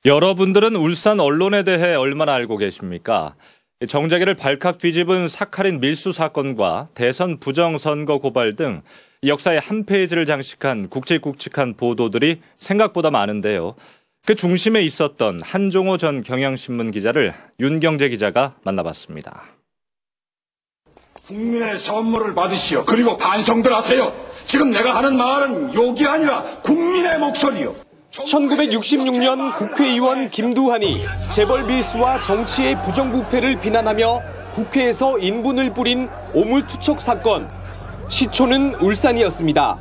여러분들은 울산 언론에 대해 얼마나 알고 계십니까? 정자기를 발칵 뒤집은 사카린 밀수 사건과 대선 부정선거 고발 등 역사의 한 페이지를 장식한 굵직굵직한 보도들이 생각보다 많은데요. 그 중심에 있었던 한종호 전 경향신문 기자를 윤경재 기자가 만나봤습니다. 국민의 선물을 받으시오. 그리고 반성들 하세요. 지금 내가 하는 말은 욕이 아니라 국민의 목소리요. 1966년 국회의원 김두한이 재벌 밀수와 정치의 부정부패를 비난하며 국회에서 인분을 뿌린 오물투척 사건. 시초는 울산이었습니다.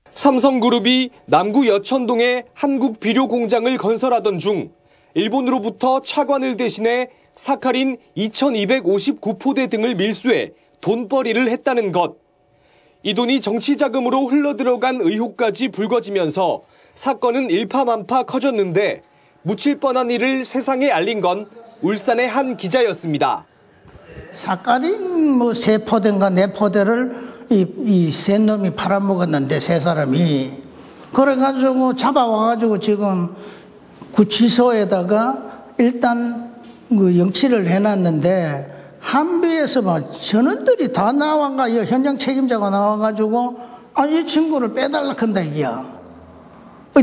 삼성그룹이 남구 여천동에 한국비료공장을 건설하던 중 일본으로부터 차관을 대신해 사카린 2259포대 등을 밀수해 돈벌이를 했다는 것. 이 돈이 정치자금으로 흘러들어간 의혹까지 불거지면서 사건은 일파만파 커졌는데 묻힐 뻔한 일을 세상에 알린 건 울산의 한 기자였습니다. 사카린 세 포대인가 네 포대를 이 센 놈이 팔아먹었는데 세 사람이 그래가지고 잡아와가지고 지금 구치소에다가 일단 영치를 해놨는데 한비에서 막 전원들이 다 나와가 현장 책임자가 나와가지고 이 친구를 빼달라 한다 이게야.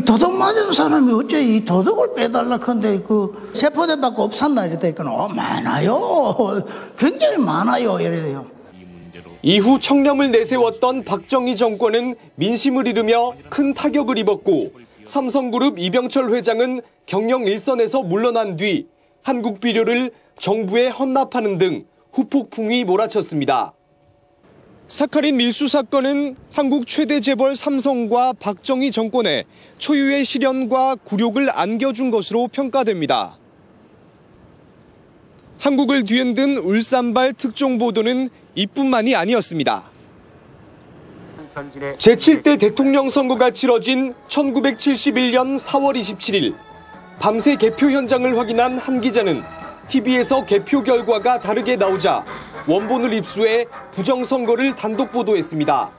도둑 맞은 사람이 어째 이 도둑을 빼달라 한데 그 세 포대밖에 없었나 이랬다니까 많아요. 굉장히 많아요 이래요. 이후 청렴을 내세웠던 박정희 정권은 민심을 잃으며 큰 타격을 입었고 삼성그룹 이병철 회장은 경영 일선에서 물러난 뒤 한국비료를 정부에 헌납하는 등 후폭풍이 몰아쳤습니다. 사카린 밀수 사건은 한국 최대 재벌 삼성과 박정희 정권에 초유의 시련과 굴욕을 안겨준 것으로 평가됩니다. 한국을 뒤흔든 울산발 특종보도는 이뿐만이 아니었습니다. 제7대 대통령 선거가 치러진 1971년 4월 27일 밤새 개표 현장을 확인한 한 기자는 TV에서 개표 결과가 다르게 나오자 원본을 입수해 부정선거를 단독 보도했습니다.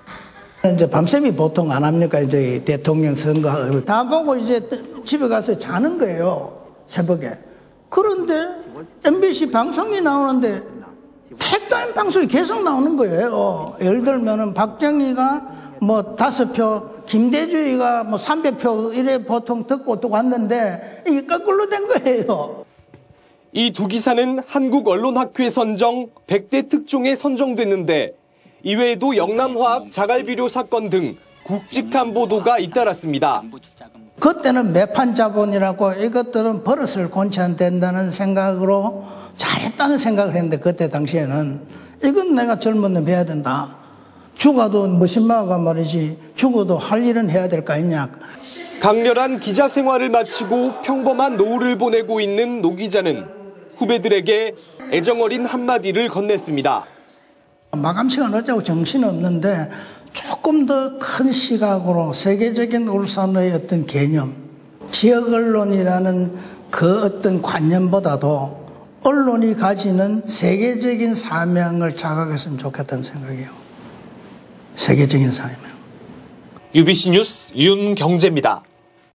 이제 밤샘이 보통 안 합니까? 이제 대통령 선거 다 보고 이제 집에 가서 자는 거예요. 새벽에. 그런데 MBC 방송이 나오는데 택다인 방송이 계속 나오는 거예요. 예를 들면은 박정희가 5표, 김대중이가 300표 이래 보통 듣고 또 왔는데 이게 거꾸로 된 거예요. 이 두 기사는 한국언론학회 선정 100대 특종에 선정됐는데 이외에도 영남화학 자갈비료 사건 등 굵직한 보도가 잇따랐습니다. 그때는 매판자본이라고 이것들은 버릇을 고치 안 된다는 생각으로 잘했다는 생각을 했는데 그때 당시에는 이건 내가 젊은 놈 해야 된다. 죽어도 무신마가 말이지 죽어도 할 일은 해야 될 거 아니냐. 강렬한 기자 생활을 마치고 평범한 노후를 보내고 있는 노 기자는 후배들에게 애정어린 한마디를 건넸습니다. 마감 시간 어쩌고 정신없는데 조금 더 큰 시각으로 세계적인 울산의 어떤 개념, 지역 언론이라는 그 어떤 관념보다도 언론이 가지는 세계적인 사명을 자각했으면 좋겠다는 생각이에요. 세계적인 사명. UBC 뉴스 윤경재입니다.